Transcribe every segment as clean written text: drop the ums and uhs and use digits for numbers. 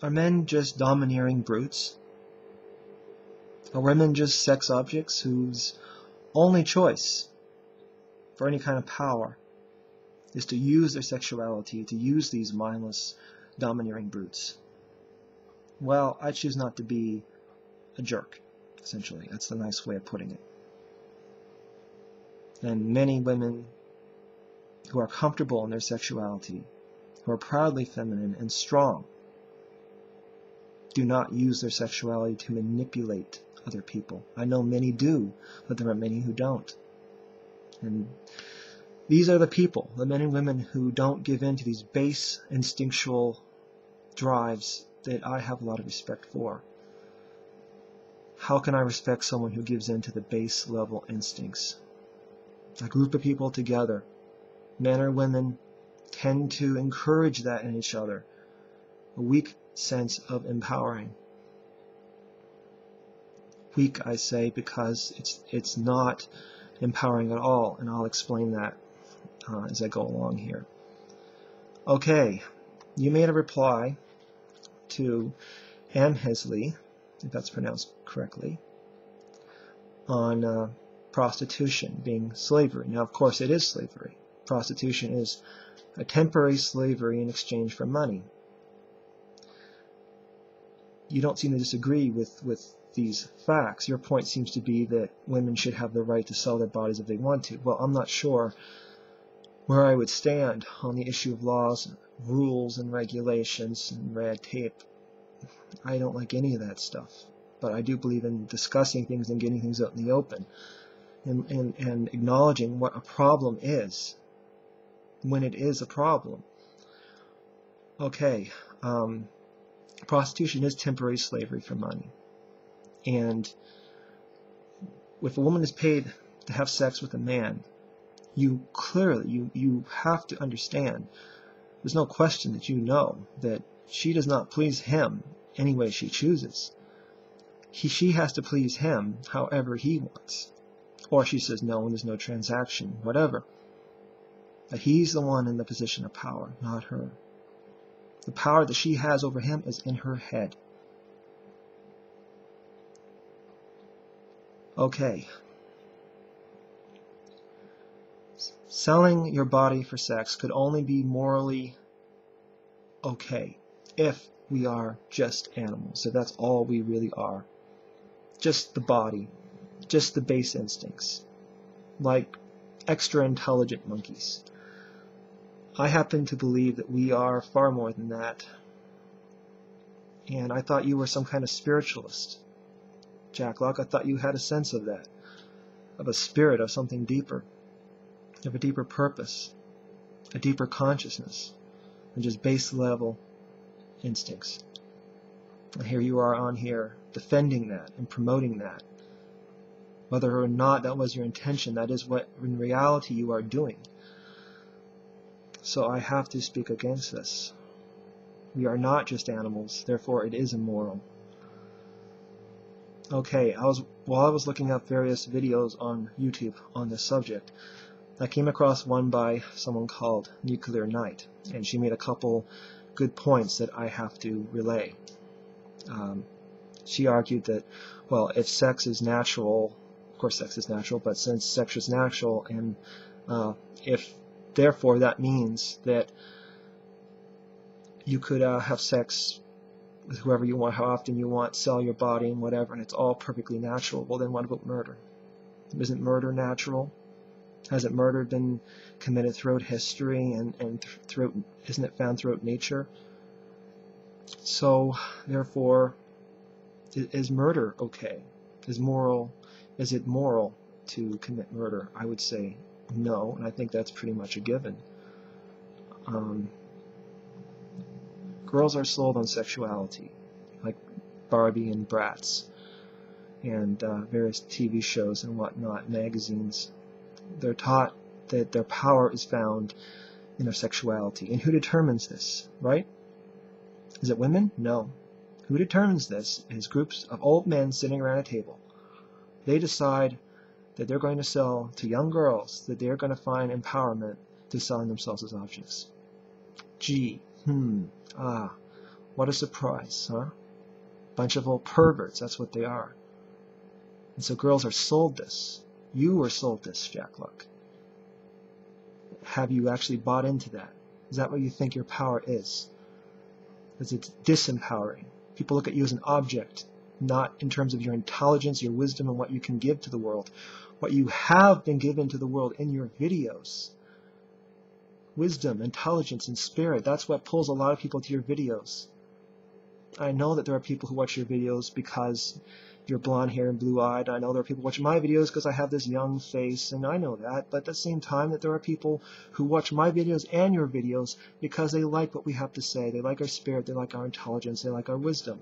Are men just domineering brutes? Are women just sex objects whose only choice for any kind of power is to use their sexuality, to use these mindless, domineering brutes? Well, I choose not to be a jerk, essentially. That's the nice way of putting it. And many women who are comfortable in their sexuality, who are proudly feminine and strong, do not use their sexuality to manipulate other people. I know many do, but there are many who don't. And these are the people, the men and women who don't give in to these base instinctual drives that I have a lot of respect for. How can I respect someone who gives in to the base level instincts? A group of people together, men or women, tend to encourage that in each other, a weak sense of empowering. Weak, I say, because it's not empowering at all, and I'll explain that as I go along here. Okay, you made a reply to Amhemsleys, if that's pronounced correctly, on prostitution being slavery. Now, of course, it is slavery. Prostitution is a temporary slavery in exchange for money. You don't seem to disagree with these facts. Your point seems to be that women should have the right to sell their bodies if they want to. Well, I'm not sure where I would stand on the issue of laws, rules, and regulations, and red tape. I don't like any of that stuff. But I do believe in discussing things and getting things out in the open, and acknowledging what a problem is when it is a problem. Okay, prostitution is temporary slavery for money. And if a woman is paid to have sex with a man, you clearly, you have to understand, there's no question that you know that she does not please him any way she chooses. She has to please him however he wants. Or she says no and there's no transaction, whatever. But he's the one in the position of power, not her. The power that she has over him is in her head. Okay. Selling your body for sex could only be morally okay if we are just animals. So that's all we really are. Just the body. Just the base instincts. Like extra intelligent monkeys. I happen to believe that we are far more than that. And I thought you were some kind of spiritualist. Jack Locke, I thought you had a sense of that. Of a spirit, of something deeper. Of a deeper purpose. A deeper consciousness. Than just base level instincts. And here you are on here defending that and promoting that. Whether or not that was your intention, that is what in reality you are doing. So I have to speak against this. We are not just animals, therefore it is immoral. Okay, while I was looking up various videos on YouTube on this subject, I came across one by someone called Nuclear Knight, and she made a couple good points that I have to relay. She argued that, well, if sex is natural, of course sex is natural, but since sex is natural, and if therefore that means that you could have sex with whoever you want, how often you want, sell your body and whatever, and it's all perfectly natural, well then what about murder? Isn't murder natural? Hasn't murder been committed throughout history and throughout, isn't it found throughout nature? So therefore, is murder okay? Is it moral to commit murder? I would say no, and I think that's pretty much a given. Girls are sold on sexuality, like Barbie and Bratz, and various TV shows and whatnot, magazines. They're taught that their power is found in their sexuality. And who determines this, right? Is it women? No. Who determines this is groups of old men sitting around a table. They decide that they're going to sell to young girls, that they're going to find empowerment to selling themselves as objects. Gee, What a surprise, huh? Bunch of old perverts, that's what they are. And so girls are sold this. You were sold this, Jack Luck. Have you actually bought into that? Is that what you think your power is? Because it's disempowering. People look at you as an object, not in terms of your intelligence, your wisdom, and what you can give to the world. What you have been given to the world in your videos. Wisdom, intelligence, and spirit. That's what pulls a lot of people to your videos. I know that there are people who watch your videos because you're blonde hair and blue-eyed. I know there are people watching my videos because I have this young face, and I know that. But at the same time, that there are people who watch my videos and your videos because they like what we have to say. They like our spirit. They like our intelligence. They like our wisdom.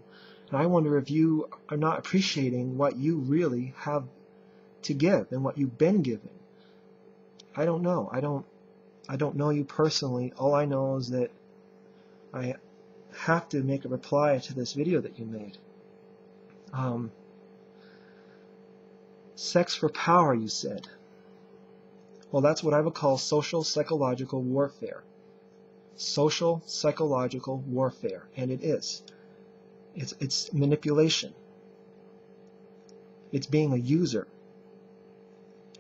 And I wonder if you are not appreciating what you really have to give and what you've been given. I don't know. I don't know you personally. All I know is that I have to make a reply to this video that you made. Sex for power, you said. Well, that's what I would call social psychological warfare. Social psychological warfare, and it is. It's manipulation. It's being a user.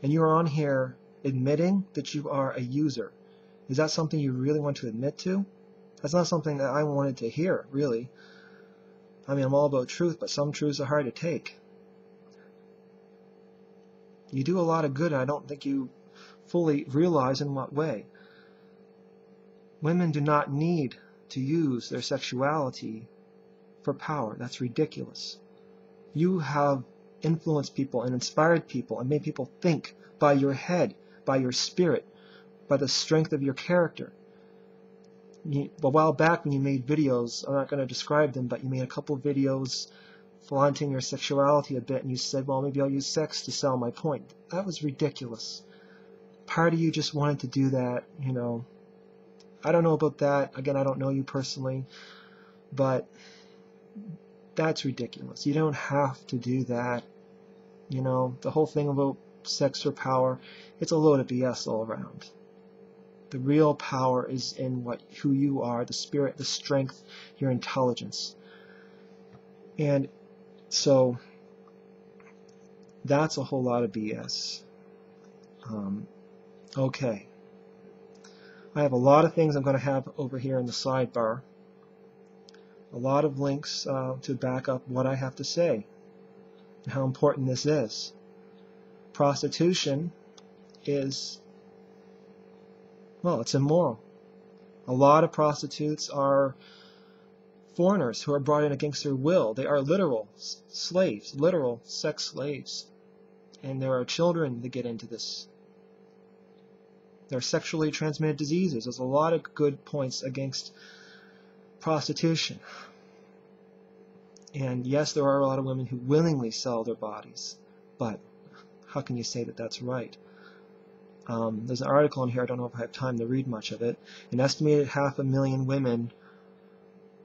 And you're on here admitting that you are a user. Is that something you really want to admit to? That's not something that I wanted to hear, really. I mean, I'm all about truth, but some truths are hard to take. You do a lot of good, and I don't think you fully realize in what way. Women do not need to use their sexuality for power. That's ridiculous. You have influenced people and inspired people and made people think by your head, by your spirit, by the strength of your character. A while back when you made videos, I'm not going to describe them, but you made a couple videos flaunting your sexuality a bit, and you said, well, maybe I'll use sex to sell my point. That was ridiculous. Part of you just wanted to do that, you know. I don't know about that. Again, I don't know you personally, but that's ridiculous. You don't have to do that. You know, the whole thing about sex for power, it's a load of BS all around. The real power is in who you are, the spirit, the strength, your intelligence. And so that's a whole lot of BS. Okay. I have a lot of things I'm going to have over here in the sidebar. A lot of links to back up what I have to say and how important this is. Prostitution is, well, it's immoral. A lot of prostitutes are foreigners who are brought in against their will. They are literal slaves, literal sex slaves. And there are children that get into this. There are sexually transmitted diseases. There's a lot of good points against prostitution. And yes, there are a lot of women who willingly sell their bodies, but how can you say that that's right? There's an article in here, I don't know if I have time to read much of it. An estimated 500,000 women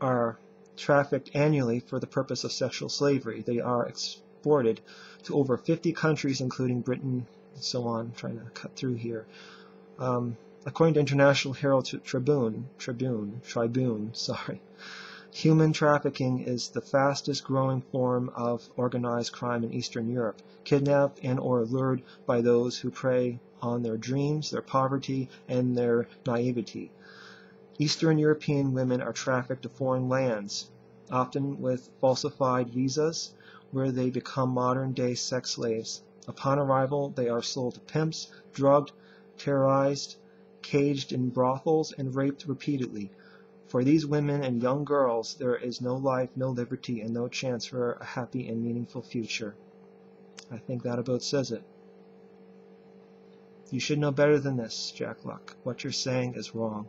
are trafficked annually for the purpose of sexual slavery. They are exported to over 50 countries, including Britain and so on. I'm trying to cut through here. According to International Herald Tribune, human trafficking is the fastest growing form of organized crime in Eastern Europe, kidnapped and or lured by those who prey on their dreams, their poverty, and their naivety. Eastern European women are trafficked to foreign lands, often with falsified visas, where they become modern-day sex slaves. Upon arrival, they are sold to pimps, drugged, terrorized, caged in brothels, and raped repeatedly. For these women and young girls, there is no life, no liberty, and no chance for a happy and meaningful future. I think that about says it. You should know better than this, Jack Luck. What you're saying is wrong.